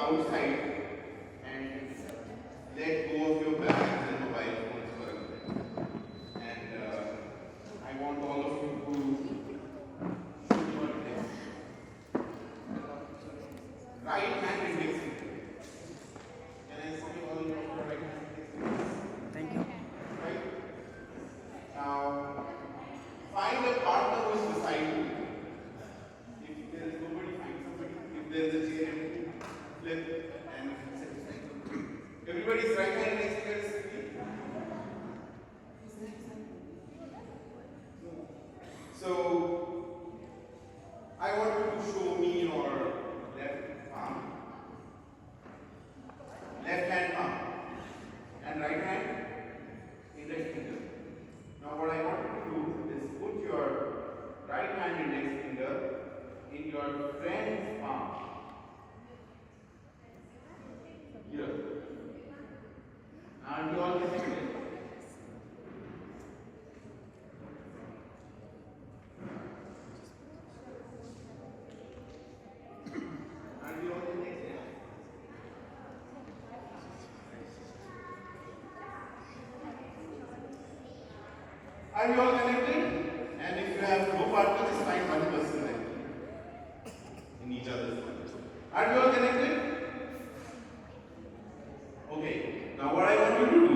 outside and let go of your bags and mobile phones for a minute. And I want all of you to shoot your index. Right hand index finger. Can I see all your right hand index fingers? Thank you. Right? Now, find a partner who is beside you. If there is nobody, find somebody. If there is a chair, flip and sit beside you. Everybody's right hand next to their So, I want you to show me your left palm, left hand palm, and right hand index finger. Now, what I want you to do is put your right hand index finger in your friend's palm. Here. Are you all connected? Are you all connected? Are you all connected? And if you have no partner, just find one person there in each other's partners. Are you all connected? Okay. Now what I want you to do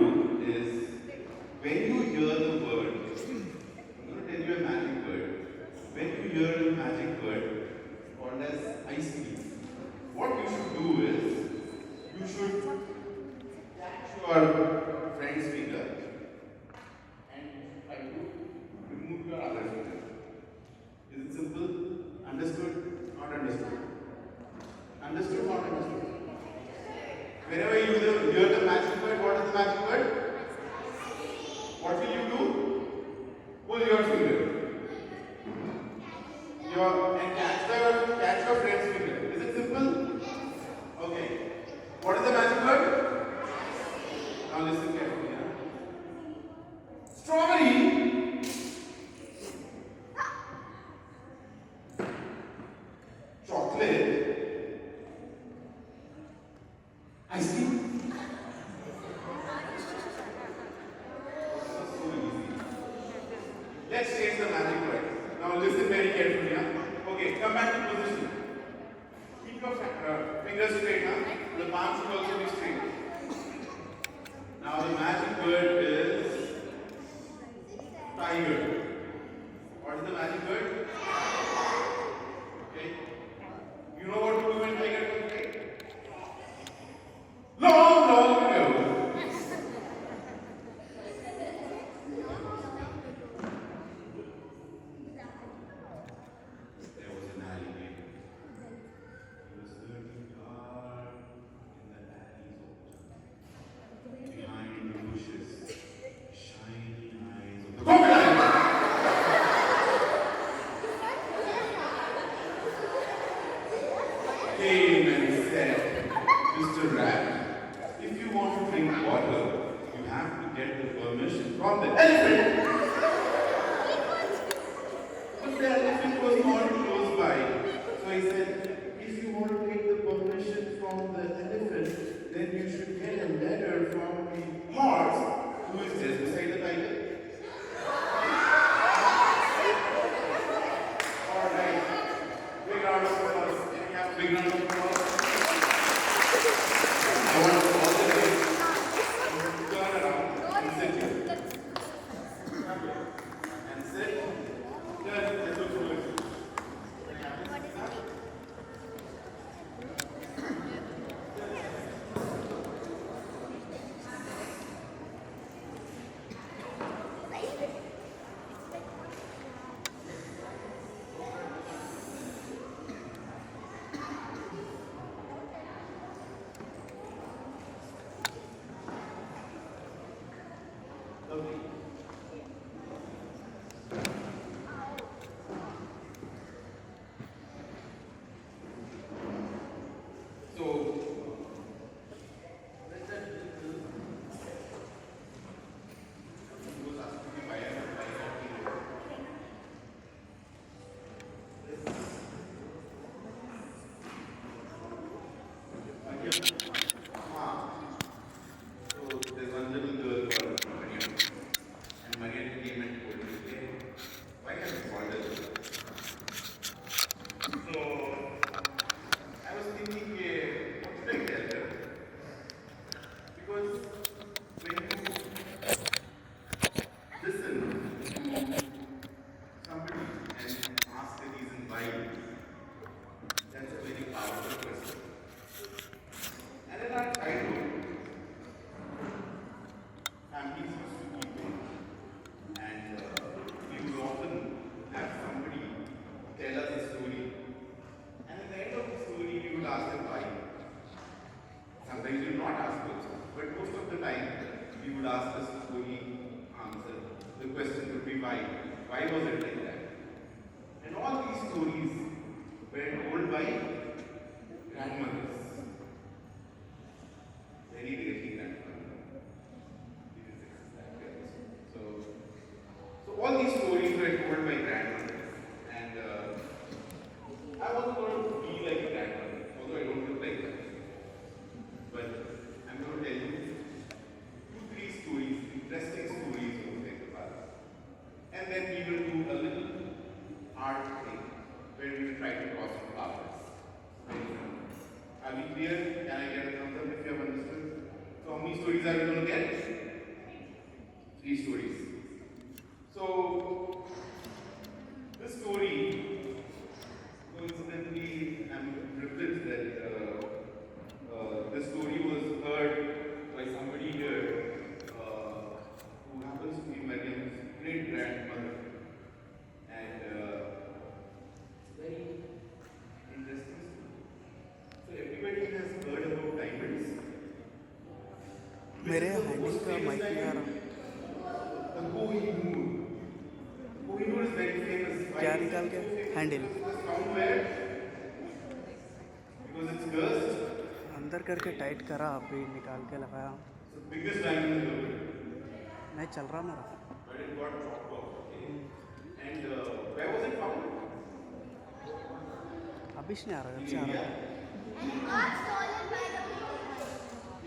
is, when you hear the word, I'm going to tell you a magic word. When you hear a magic word called as ice cream, what you should do is, you should catch your friend's finger and try to remove your other finger. Is it simple? Understood? Not understood? Understood? Not understood? Whenever you hear the magic word, what is the magic word? What will you do? Pull your finger. And catch your friend's finger. Is it simple? Okay. What is the magic word? Now listen carefully. Strawberry. Chocolate. Ice cream. So easy. Let's change the magic word. Now listen very carefully. Okay, come back to position. Keep your fingers straight. The palms should also be straight. Now the magic word is tiger. What is the magic word? Okay. You know what to do when tiger comes, right? Long, long ago. There was an alligator. He was lurking dark in the alleys of the jungle. Behind the bushes, shiny eyes of the crocodile. Came and said, Mr. Rat, if you want to drink water, you have to get the permission from the elephant. But the elephant was not close by. So he said, if you want to take the permission from the elephant, then you should get a letter from the horse who is just beside the tiger. Alright. Big round of applause. Can we have a big round of applause? I want to all the way turn around and sit here. And sit. Turn and look towards you. sometimes we will not ask questions. But most of the time, we would ask the story answer. The question would be why? Why was it like that? And all these stories were told by grandmothers. Very rarely grandmothers. So all these stories were told by grandmothers. And I was going to be like a grandmother, although I don't look like that. But I'm going to tell you 2-3 stories, interesting stories of Hyderabad. And then we will do a little art thing where we will try to draw some flowers. Are we clear? Can I get a thumbs up if you have understood? So how many stories are we going to get? 3 stories. So this story, coincidentally, I'm privileged that this story was heard by somebody here who happens to be Mariam's great grandmother. And it's very interesting story. So everybody has heard about diamonds. मेरे handle का mic नहीं आ रहा. The Kohinoor. Kohinoor is very famous. क्या निकाल के handle Found where? Because it's cursed. अंदर करके tight करा, अभी निकाल के लगाया. It's the biggest diamond in the world. नहीं चल रहा मेरा. But it got chopped off. Okay? And where was it found? अभी नहीं आ रहा, जब से आ रहा है.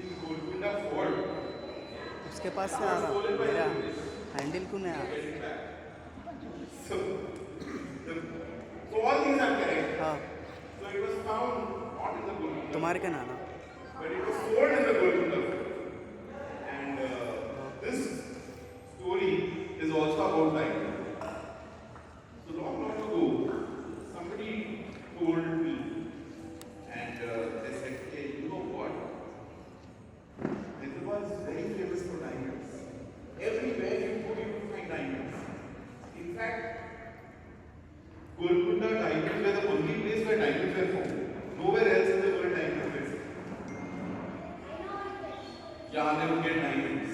In Golconda Fort. उसके पास से आ रहा, मेरा हैंडल को नहीं आ रहा. So all these are correct. हाँ, So it was found not in the Golconda, तुम्हारे क्या नाना? but it was stored in the Golconda. And this story is also about diamond. So long ago, somebody told me, and they said, "Hey, you know what? Hyderabad is very famous for diamonds. Everywhere you go, you will find diamonds. In fact, Golconda diamonds were the only place where diamonds were found. Nowhere else in the world diamonds were found. Yeah, they would get diamonds.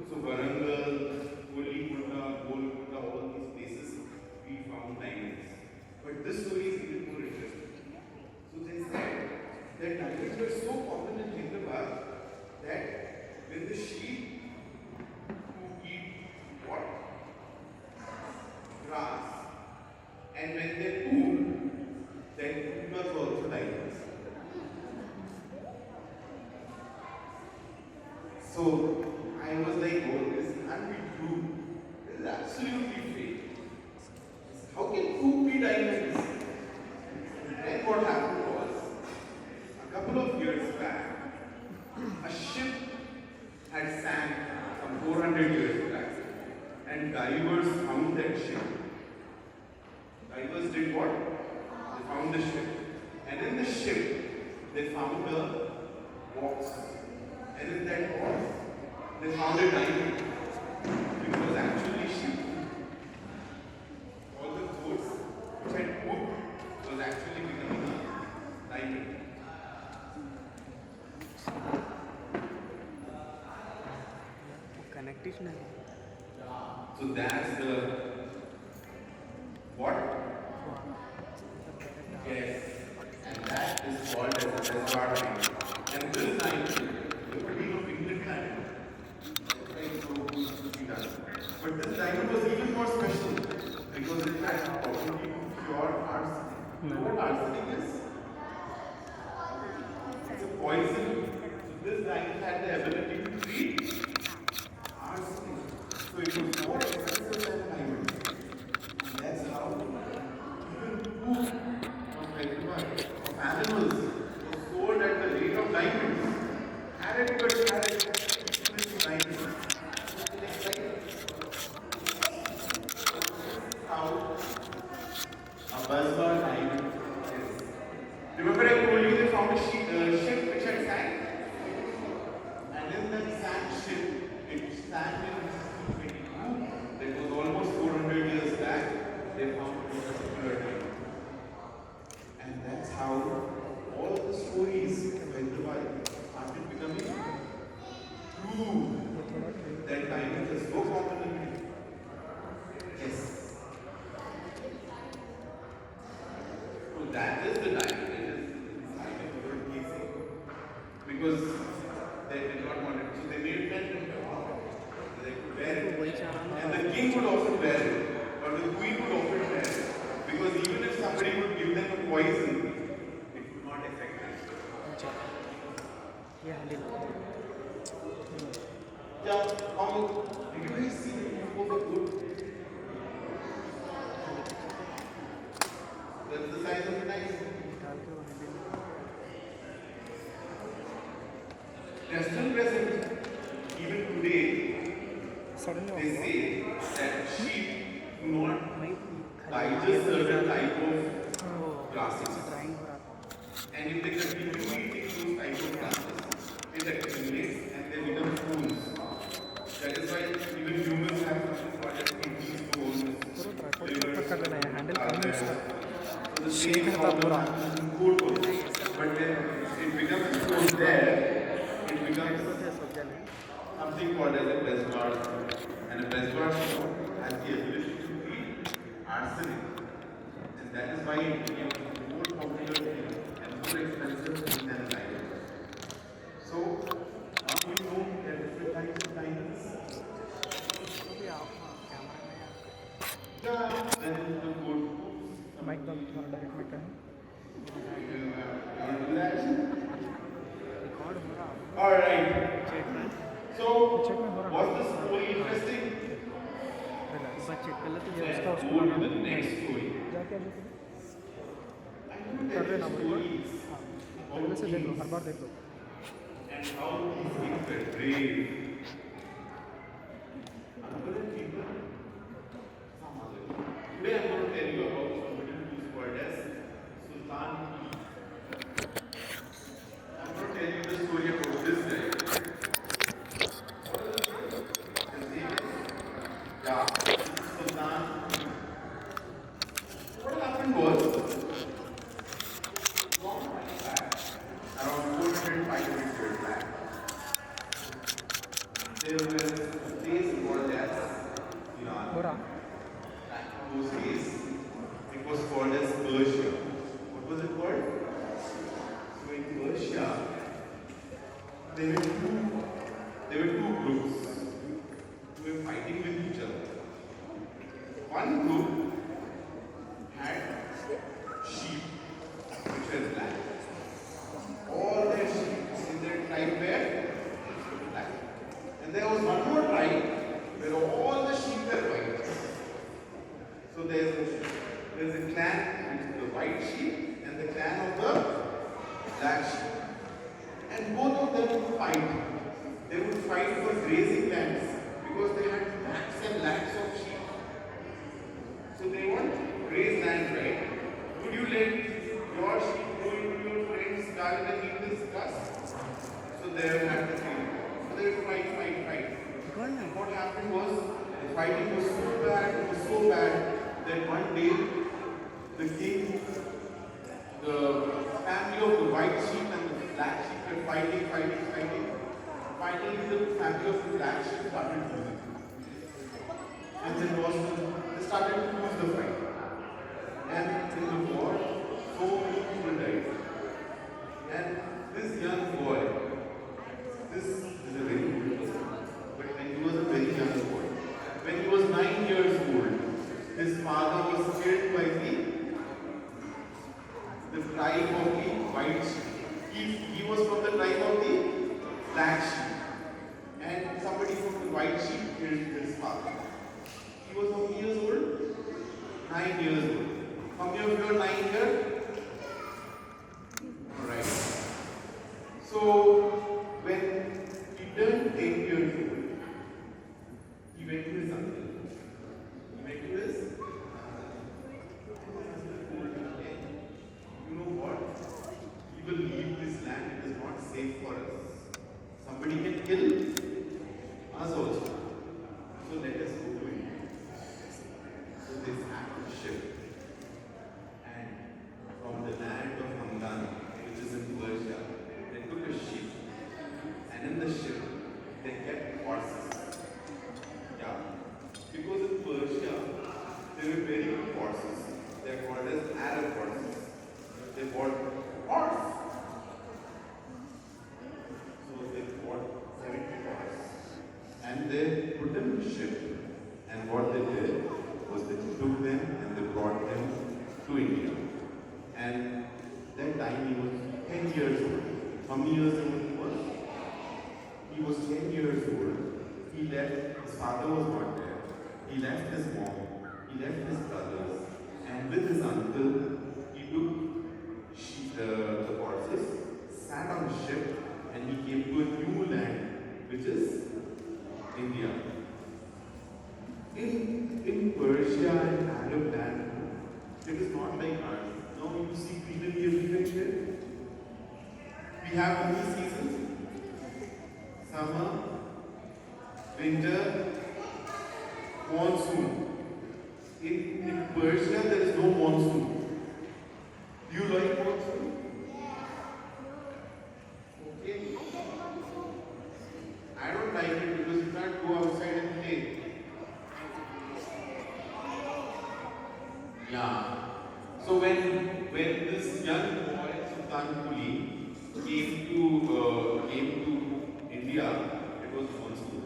So Warangal, Kolikunda, Golconda, all these places, we found diamonds. But this story is even more interesting. So they said that diamonds were so common in Hyderabad that when the sheep who eat what? Grass. And when they poop, then poop was also diamonds. So I was like, oh, this can't be true. This is absolutely fake. How can poop be diamonds? Then what happened was, a couple of years back, a ship had sank some 400 years back, and divers found that ship. Divers did what? They found the ship. And in the ship, they found a box. And in that box, they found a diamond. It was actually sheep. All the goats which had pooped was actually becoming a diamond. Connective नहीं. So that's the what? Yes. And that is called as a reservoir diamond. And this diamond, the pretty of England diamond. But this diamond was even more special because it had the property of pure arsenic. You know what arsenic is? It's a poison. So this diamond had the ability to treat arsenic. So it was more expensive than diamond. And that's how even poop of Hyderabad, of animals, was sold at the rate of diamonds. Carrot per carrot, diamonds. A buzzword diamond is. Remember I told you they found a ship which had sank? because they did not want it. So they made tent. They could wear it. And the king would also wear it. Or the queen would often wear it. Because even if somebody would give them a poison, it would not affect them. ये handle Yeah, did you guys see the people of good? That's the size of the knife. डाल के वो handle Western present, even today, suddenly they say that sheep do not मैं digest certain type of वो grasses. Drawing हो रहा था And if they continue eating those type of grasses, it accumulates and they become stones. That is why even humans have something called as kidney stones. पूरा tripod पकड़ लेना है handle कम use कर So the shake same करता पूरा problem in food also. But when it becomes stone there, it becomes something called as a bestguard. And a bestguard stone has the ability to treat arsenic. And that is why it became more popular and more expensive than diamonds. So now you know there are different types of diamonds. Yeah, then the gold. Mic डाल थोड़ा direct mic है record हो रहा All right. Check में So, was the story interesting? एक बार check कर ले तो ये Let's उसका go उसको to the next story. जाके अभी I know कर that रहे ना the वो stories पहले से देख लो हर बार देख लो and how these things were brave. I'm going to keep them some other. Today I'm going to tell you about somebody who's called as Sultan. I'm going to tell you the story about this guy. His name is Sultan. What happened was, long time back, around 400, 500 years back, there was a place called as Iran. हो रहा Back in those days, it was called as Persia. What was it called? So in Persia, there were two groups who were fighting with each other. One group had sheep, which were black. All their sheep in their tribe were black. And there was one more tribe where all the sheep were white. So there's a clan with the white sheep and the clan of the black sheep. And both of them would fight. They would fight for grazing lands because they had lakhs and lakhs of sheep. So they want graze land, right? Would you let your sheep go into your friend's garden and eat this grass? So they had the field. So they would fight. कौन है And what happened was, the fighting was so bad that one day the king, the family of the white sheep and the black sheep were fighting. Finally, the family of the black sheep started losing. And they started to lose the fight. And in the war, so many people died. And this young boy, this is a very good person, but when he was a very young boy, when he was 9 years old, his father was killed by the tribe of the white sheep. He was from the tribe of the black sheep. And somebody from the white sheep killed his father. He was how many years old? 9 years old. How many of you are 9 here? Alright. So, when he turned 10 years old, he went to his uncle. You know what? We will leave this land, it is not safe for us. Somebody can kill us also. So let us go to India. So they sacked the ship. And from the land of Hamdan, which is in Persia, they took a ship. And in the ship, they kept horses. Yeah. Because in Persia, they were very good horses. They are called as Arab horses. They bought horse. and they put them in a ship. And what they did was they took them and they brought them to India. And that time he was 10 years old. How many years old he was? He was 10 years old. He left, his father was not there. He left his mom, he left his brothers, and with his uncle, he took the horses, sat on a ship, and he came to a new land, which is India. In Persia and Arab land, it is not like ours. Now you see greenery everywhere here. We have how many seasons? Summer, winter, monsoon. In Persia, there is no monsoon. Do you like monsoon? Okay. I don't like it because you can't go outside and play. Yeah. So when this young boy Sultan Kuli came to India, it was monsoon.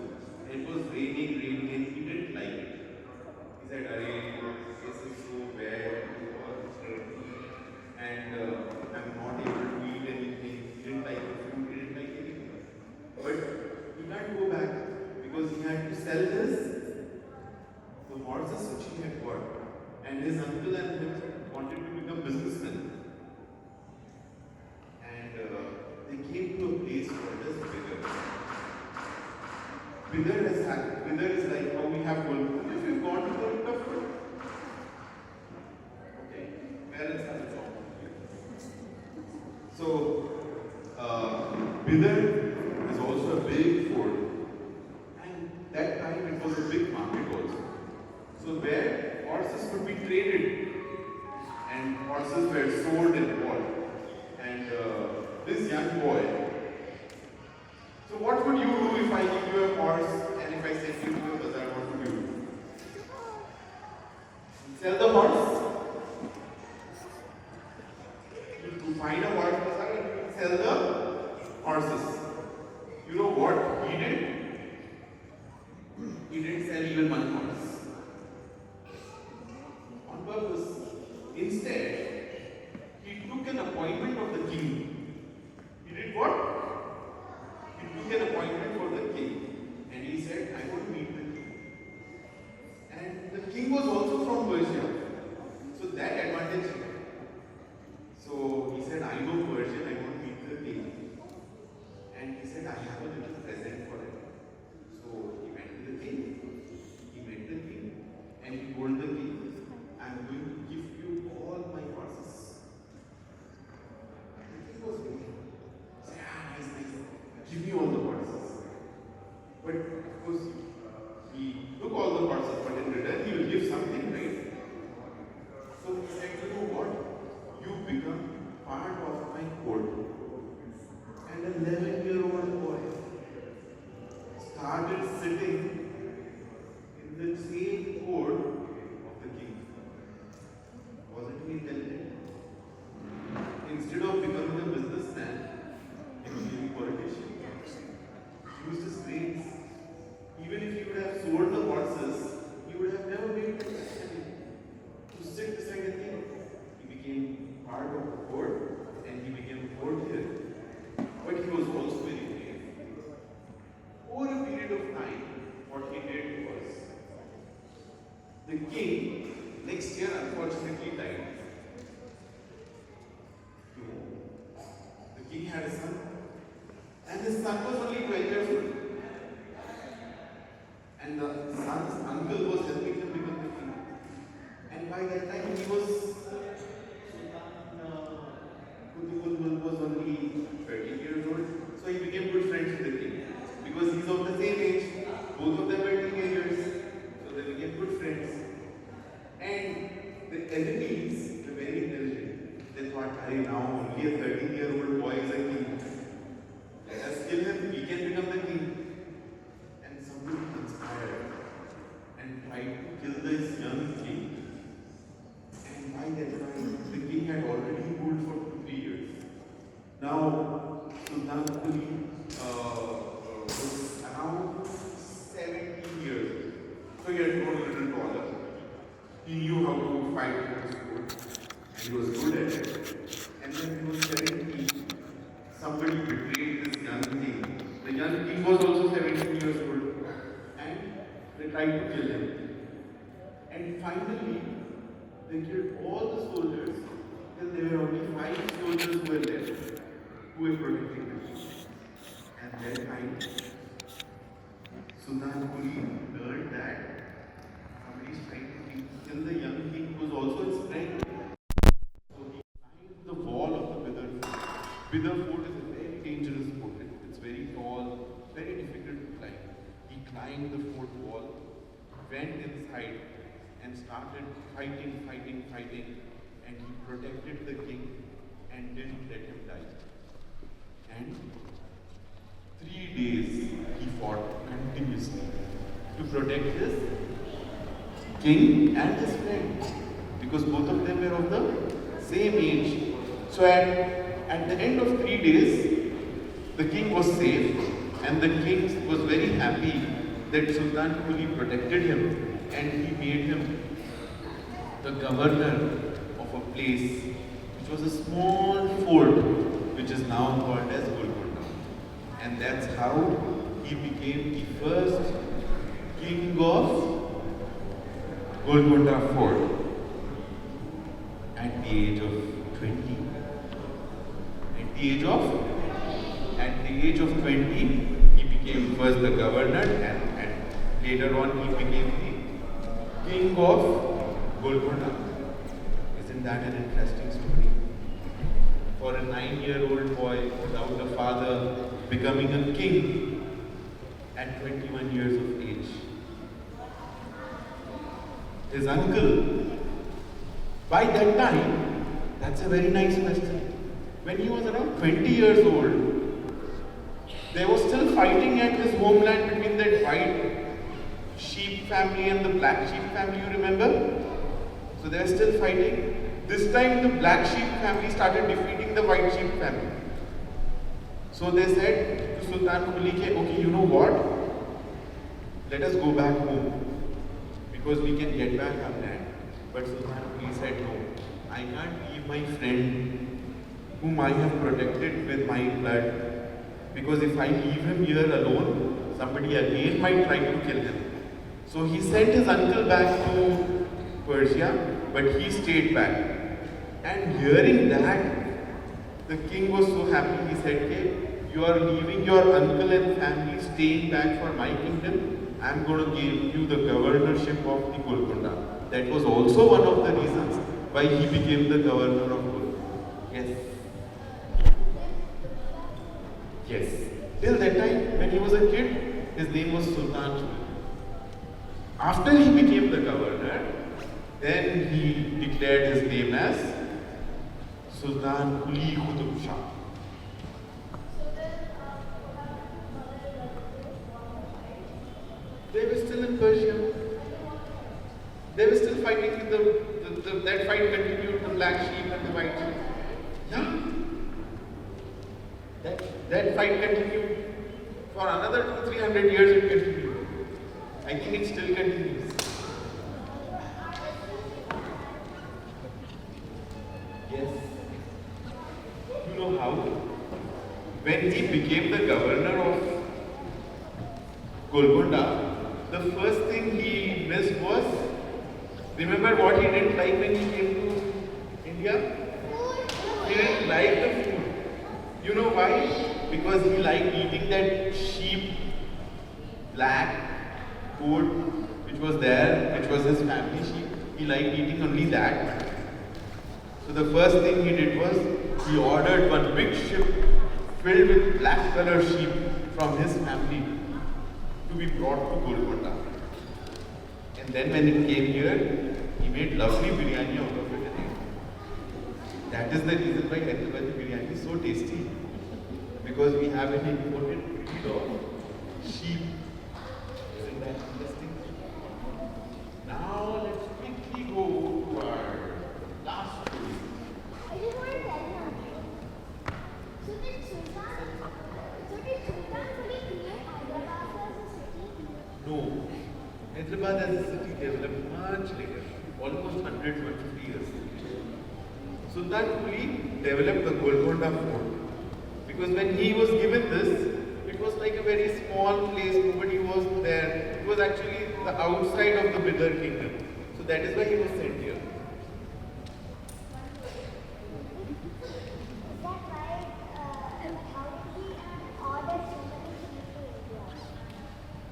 It was raining, and he didn't like it. He said, "Arey, this is so bad, and I'm not able to eat anything." He didn't like the food, he didn't like anything. But he can't go back because he had to sell the horses which he had got. And his uncle and him wanted to become businessmen. And they came to a place called as Bidar. Bidar is like how we have Golconda. If you've gone to Golconda food, okay, parents have a job. So, Bidar is also a big fort. And that time it was a big market also. So where horses could be traded and horses were sold and bought. And this young boy, so what would you do if I give you a horse and if I send you to a bazaar, what would you do? Sell the horse? To find a horse bazaar and sell the horses. You know what he did? He didn't sell even one horse. On purpose. Instead, he took an appointment of the king. He did what? He took an appointment for the king. And he said, I want to meet the king. And the king was also from Persia. So that advantage. So he said, I know Persian, I want to meet the king. And he said, I have a little present for him. So he went to the king. He met the king. And he told the king, I'm going to give you all my horses. The king was waiting. He said, nice. Give me all the horses. But of course, he took all the horses, but in return, he will give something, right? So he said, you know what? You become part of my court. And an 11-year-old boy started sitting in the same court of the king. Wasn't he intelligent? Instead of becoming a businessman, he became a politician. He used his brains. Even if he would have sold the horses, he would have never been able to sit beside the king. He became part of the court and he became a courtier. But he was also very brave. Over a period of time, what he did was, the king next year unfortunately died. The king had a son, and his son was only 12 years old. And the son's uncle was helping him become the king. And by that time he was was only 13 years old. So he became good friends with the king. Because he's of the same age, both of them were teenagers. So they became good friends. And the enemies tried to kill him. And finally, they killed all the soldiers till there were only 5 soldiers who were left, who were protecting them. And that time, Sultan Kuli learned that somebody is trying to kill the young king who was also his friend. So he climbed the wall of the Bidar fort. Bidar fort is a very dangerous fort. It's very tall, very difficult to climb. He climbed the fort wall, went inside and started fighting, and he protected the king and didn't let him die. And 3 days he fought continuously to protect his king and his friend, because both of them were of the same age. So at the end of 3 days, the king was safe, and the king was very happy that Sultan Kuli protected him, and he made him the governor of a place which was a small fort which is now called as Golconda. And that's how he became the first king of Golconda Fort at the age of 20. At the age of 20, he became first the governor, and later on he became the king of Golconda. Isn't that an interesting story? For a 9-year-old boy without a father becoming a king at 21 years of age. His uncle, by that time, that's a very nice question. When he was around 20 years old, they were still fighting at his homeland between that white sheep family and the black sheep family, you remember? So they were still fighting. This time the black sheep family started defeating the white sheep family. So they said to Sultan Kuli, okay, you know what? Let us go back home, because we can get back our land. But Sultan Kuli said, no, I can't leave my friend whom I have protected with my blood, because if I leave him here alone, somebody again might try to kill him. So he sent his uncle back to Persia, but he stayed back. And hearing that, the king was so happy. He said, okay, you are leaving your uncle and family, staying back for my kingdom. I am going to give you the governorship of the Golconda. That was also one of the reasons why he became the governor of Golconda. Yes. Yes. Till that time, when he was a kid, his name was Sultan Kuli. After he became the governor, then he declared his name as Sultan Kuli Qutub Shah. They were still in Persia. They were still fighting with that fight continued, the black sheep and the white sheep. Yeah. That fight continued for another 200-300 years. It continued. I think it still continues. Yes. You know how? When he became the governor of Golconda, the first thing he missed was, remember what he didn't like when he came to India? He didn't like the food. You know why? Because he liked eating that sheep, black food which was there, which was his family sheep. He liked eating only that. So the first thing he did was, he ordered one big ship filled with black color sheep from his family to be brought to Golconda. And then when it came here, he made lovely biryani out of it. That is the reason why Hyderabadi biryani is so tasty. Because we have an imported breed of sheep. Isn't that interesting? Now let's quickly go to our last story. No. Hyderabad as a city developed much later, almost 150 years. Sultan Kuli developed the Golconda fort. Because when he was given this, it was like a very small place, nobody was there. It was actually the outside of the bigger kingdom. So that is why he was sent here.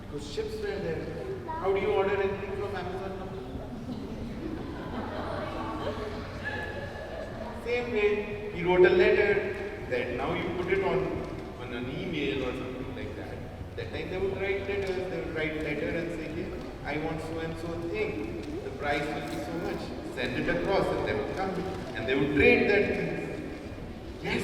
Because ships were there. How do you order anything from Amazon now? Same way, he wrote a letter that now you put it on an email or something like that. That time they would write letters, they would write letter and say, hey, I want so and so thing. The price will be so much. Send it across and they would come and they would trade that thing. Yes.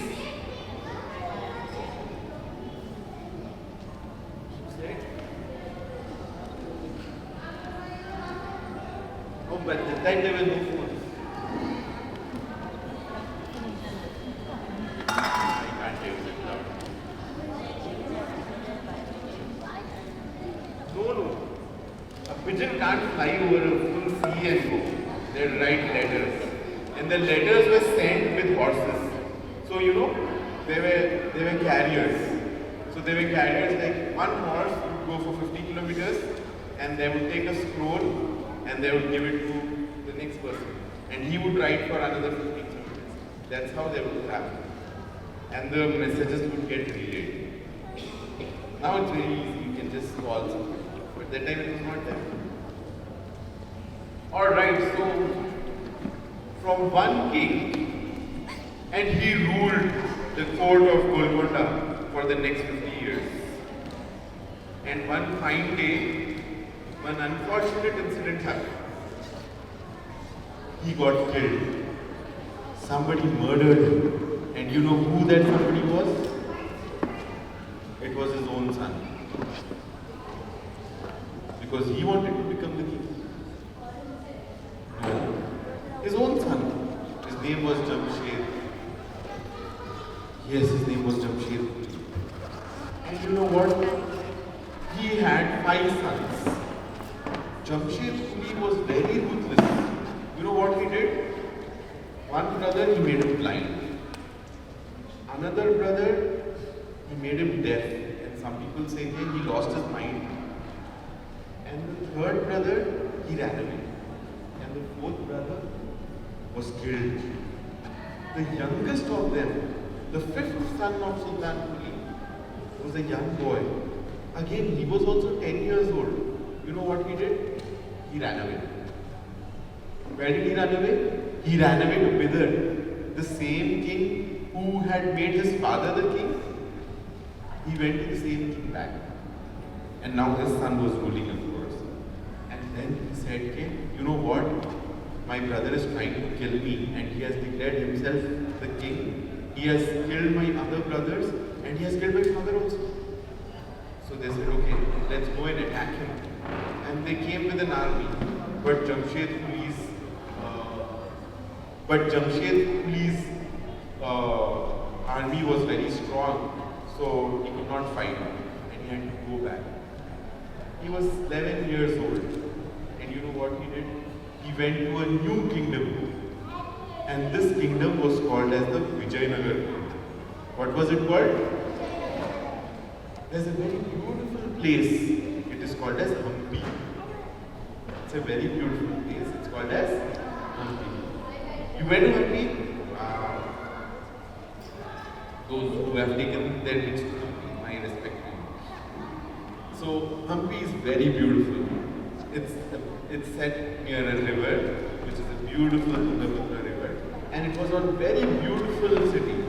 Oh, but at that time there were no phones. I can't hear it loud. No. A pigeon can't fly over a full sea and go. They write letters. And the letters were sent with horses. So you know, they were carriers. So they were carriers like one horse would go for 50 kilometers and they would take a scroll and they would give it to the next person. And he would write for another 50 kilometers. That's how they would travel. And the messages would get relayed. Now it's very easy, you can just call somebody. But that time it was not there. Alright, so from one king, and he ruled the court of Golconda for the next 50 years. And one fine day, one unfortunate incident happened. He got killed. Somebody murdered him. And you know who that somebody was? It was his own son. Because he wanted to become the king. No. His own son. His name was Jamshed. Yes, his name was Jamshed. And you know what? He had 5 sons. Jamshed was very ruthless. You know what he did? One brother, he made him blind. Another brother, he made him deaf. And some people say hey, he lost his mind. And the third brother, he ran away. And the fourth brother was killed. The youngest of them, the 5th son of Sultan Quli, was a young boy. Again, he was also 10 years old. You know what he did? He ran away. Where did he run away? He ran away to Bidar, the same king who had made his father the king. He went to the same king back. And now his son was ruling, of course. And then he said, okay, you know what? My brother is trying to kill me and he has declared himself the king. He has killed my other brothers and he has killed my father also. So they said, okay, let's go and attack him. And they came with an army. But Jamshed Quli's army was very strong, so he could not fight and he had to go back. He was 11 years old, and you know what he did? He went to a new kingdom, and this kingdom was called as the Vijayanagar. What was it called? There's a very beautiful place. It is called as Hampi. It's a very beautiful place. It's called as Hampi. You went to Hampi? Wow. Those who have taken their kids to Hampi, my respect to you. So Hampi is very beautiful. It's set near a river, which is a beautiful Tungabhadra river, and it was a very beautiful city.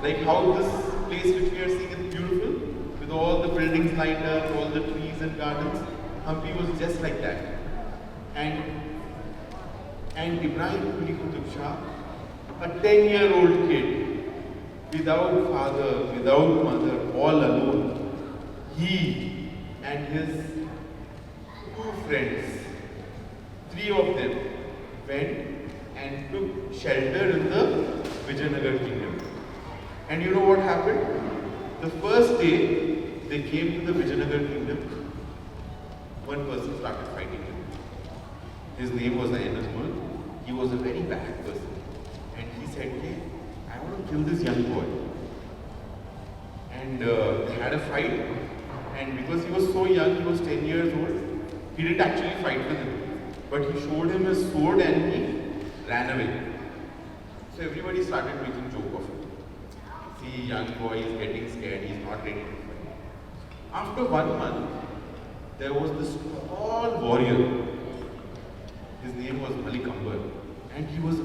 Like how this place which we are seeing is beautiful, with all the buildings lined up, all the trees and gardens. Hampi was just like that. And Ibrahim Quli Qutub Shah, a 10-year-old kid, without father, without mother, all alone, he and his 2 friends, 3 of them, went and took shelter in the Vijayanagar kingdom. And you know what happened? The first day they came to the Vijayanagar kingdom, one person started fighting him. His name was Ainazmul. He was a very bad person. And he said, hey, I want to kill this young boy. And they had a fight. And because he was so young, he was 10 years old, He didn't actually fight with him, but he showed him his sword and he ran away. So everybody started making joke of it. See, young boy is getting scared, he's not ready to fight. After 1 month, there was this tall warrior. His name was Malikambar, and he was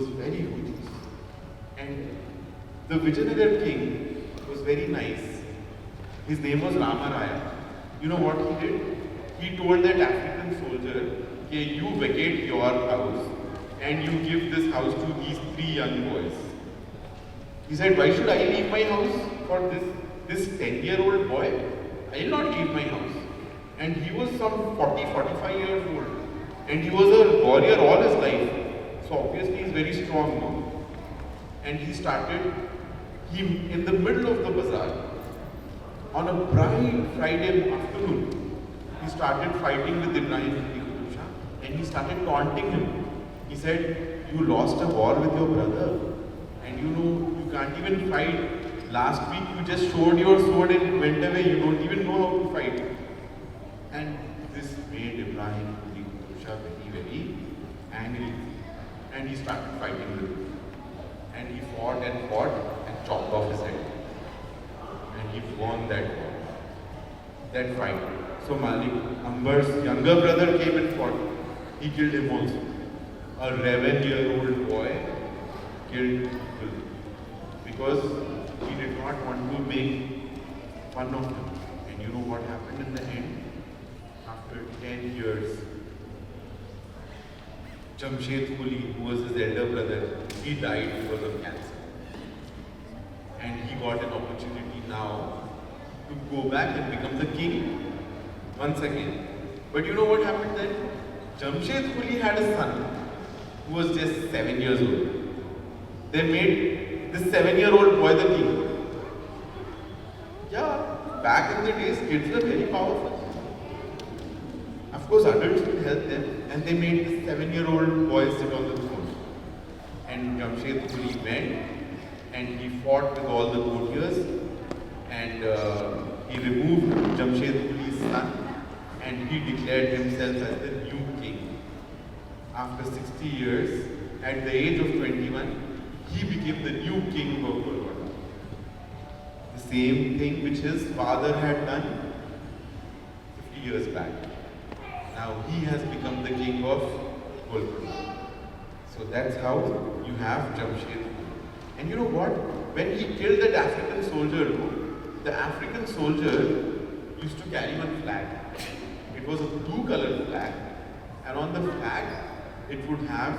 very ruthless. And the Vijayanagara king was very nice. His name was Ramaraya. You know what he did? He told that African soldier, okay, you vacate your house and you give this house to these 3 young boys. He said, why should I leave my house for this 10-year-old boy? I will not leave my house. And he was some 45 years old. And he was a warrior all his life. So obviously he's very strong now. And he started, in the middle of the bazaar, on a bright Friday afternoon, he started fighting with Ibrahim and he started taunting him. He said, you lost a war with your brother and you can't even fight. Last week you just showed your sword and went away. You don't even know how to fight. And this made Ibrahim very angry. And he started fighting with him. And he fought and chopped off his head. And he won that fight. So Malik Ambar's younger brother came and fought. He killed him also. A 11-year-old boy killed him because he did not want to make fun of him. And you know what happened in the end? After 10 years, Jamshed Quli, who was his elder brother, he died because of cancer. And he got an opportunity now to go back and become the king once again. But you know what happened then? Jamshed Quli had a son who was just 7 years old. They made this 7-year-old boy the king. Yeah, back in the days, kids were very powerful. Of course, adults will help them, and they made this 7-year-old boy sit on the throne. And Jamshed Quli went, and he fought with all the courtiers, and he removed Jamshed Quli's son, and he declared himself as the new king. After 60 years, at the age of 21, he became the new king of Golconda. The same thing which his father had done 50 years back. Now he has become the king of Golconda. So that's how you have Jamshed. And you know what? When he killed that African soldier, the African soldier used to carry one flag. It was a blue colored flag. And on the flag, it would have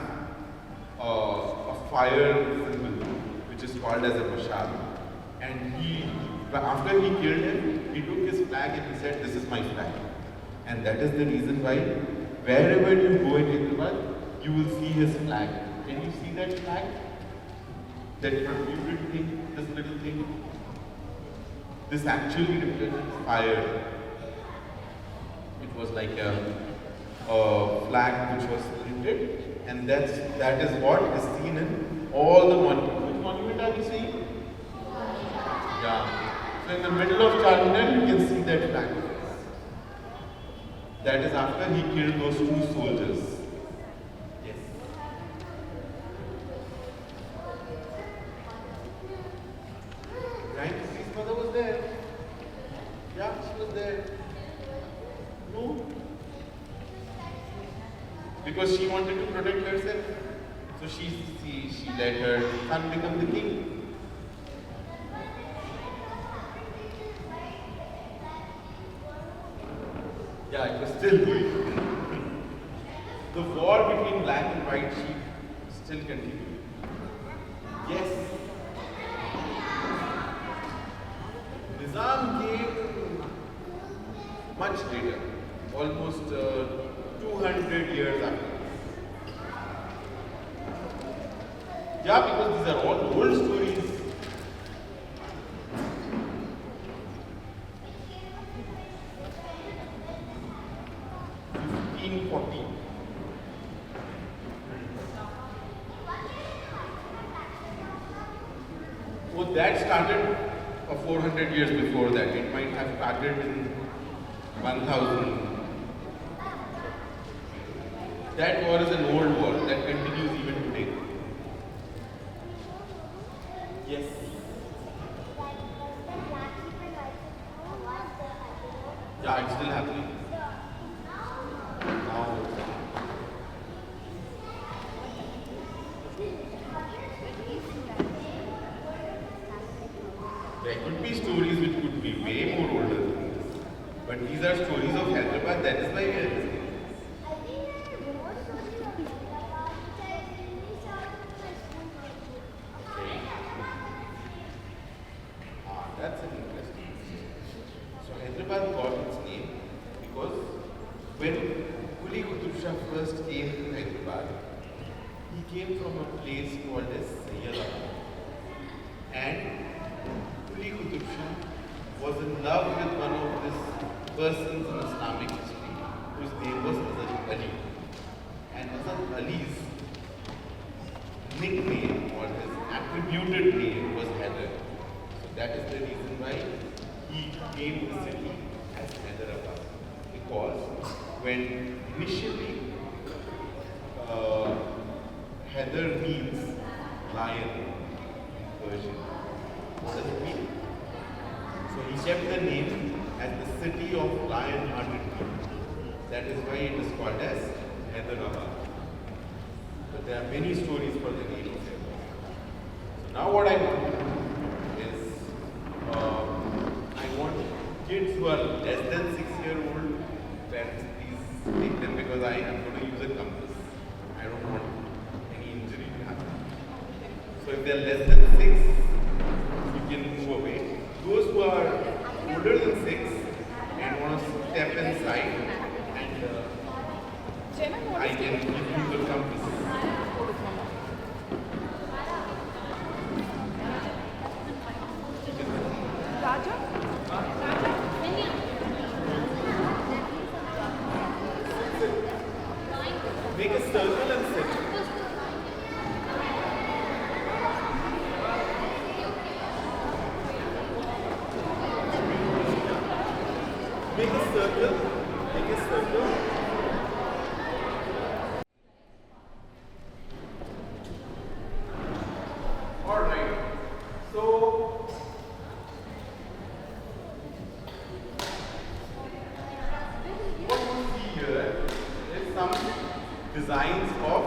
a fire symbol, which is called as a mashal. And after he killed him, he took his flag and he said, this is my flag. And that is the reason why wherever you go in Hyderabad, you will see his flag. Can you see that flag? That favorite thing, this little thing? This actually represents fire. It was like a flag which was printed, and that is what is seen in all the monuments. Which monument are you seeing? Yeah. So in the middle of Charminar, you can see that flag. That is after he killed those 2 soldiers. Yes. Right? His mother was there. Yeah, she was there. No. Because she wanted to protect herself. So she let her son become the king. Yeah, it was still going. The war between black and white sheep still continued. Yes. Nizam came much later, almost 200 years after. Yeah, because these are all old stories. 1540. Oh, that started 400 years before that. It might have started in 1000 That war is an old war that continues even today. Yes. Yeah, it's still happening. Now. There could be stories which could be way more older than this. But these are stories of Hyderabad, that is why we are listening. That's an interesting. So Hyderabad got its name because when Kuli Qutub Shah first came to Hyderabad, he came from a place called as Sayyadabad. And Kuli Qutub Shah was in love with one of his persons in Islamic history whose name was Hazrat Ali. And Hazrat Ali's nickname or his attributed name was Hyder. So that is the reason why he named the city as Hyderabad. Because when initially Hyder means lion in Persian. What does it mean? So he kept the name as the city of lion-hearted people. That is why it is called as Hyderabad. But there are many stories for the name of Hyderabad. So now what I want to do is, I want kids who are less than 6-year-old, parents please take them because I am going to use a compass. I don't want any injury to happen. So if they are less than 6, you can move away. Those who are older than 6 and want to step inside, and I can give you the compass. Make a circle and sit. Make a circle. Make a circle. Alright. So what you see here is some designs of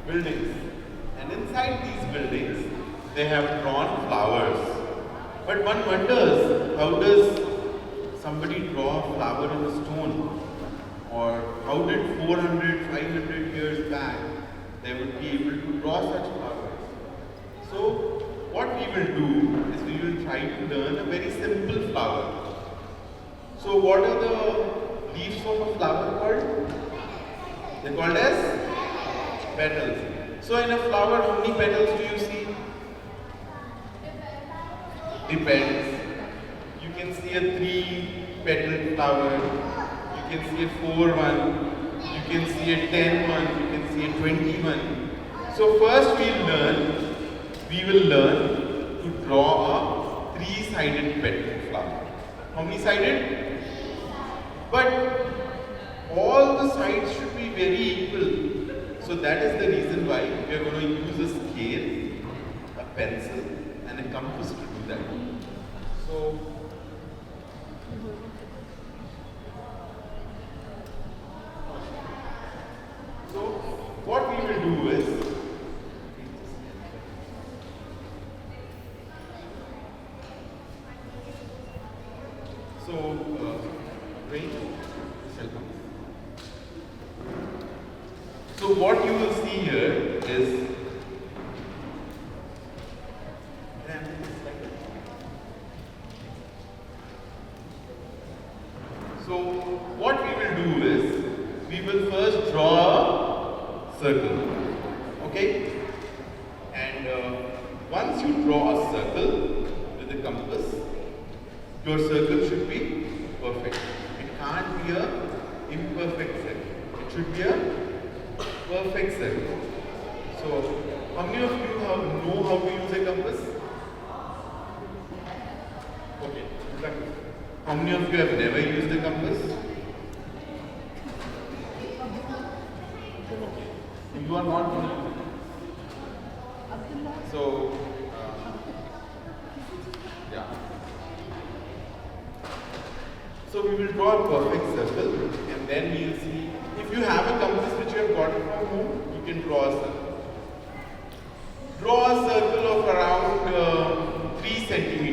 buildings. And inside these buildings they have drawn flowers. But one wonders, how does somebody draw a flower in a stone? Or how did 400, 500 years back they would be able to draw such flowers? So what we will do is we will try to learn a very simple flower. So what are the leaves of a flower called? They're called as petals. So in a flower, how many petals do you see? Depends. You can see a 3-petal flower, you can see a 4 one, you can see a 10 one, you can see a 20 one. So first we will learn to draw a 3-sided petal flower. How many sided? But all the sides should be very equal. So that is the reason why we are going to use a scale, a pencil and a compass to do that. So what we will do is, so what you will see here is so what we will do is we will first draw a circle, okay? And once you draw a circle with a compass, your circle should be perfect. It can't be an imperfect circle. It should be a perfect circle. So, how many of you know how to use a compass? Okay. How many of you have never used a compass? you are not going to use it. So, yeah. So we will draw a perfect circle and then we'll see. If you have a compass which you have gotten from home, you can draw a circle. Draw a circle of around 3 centimeters.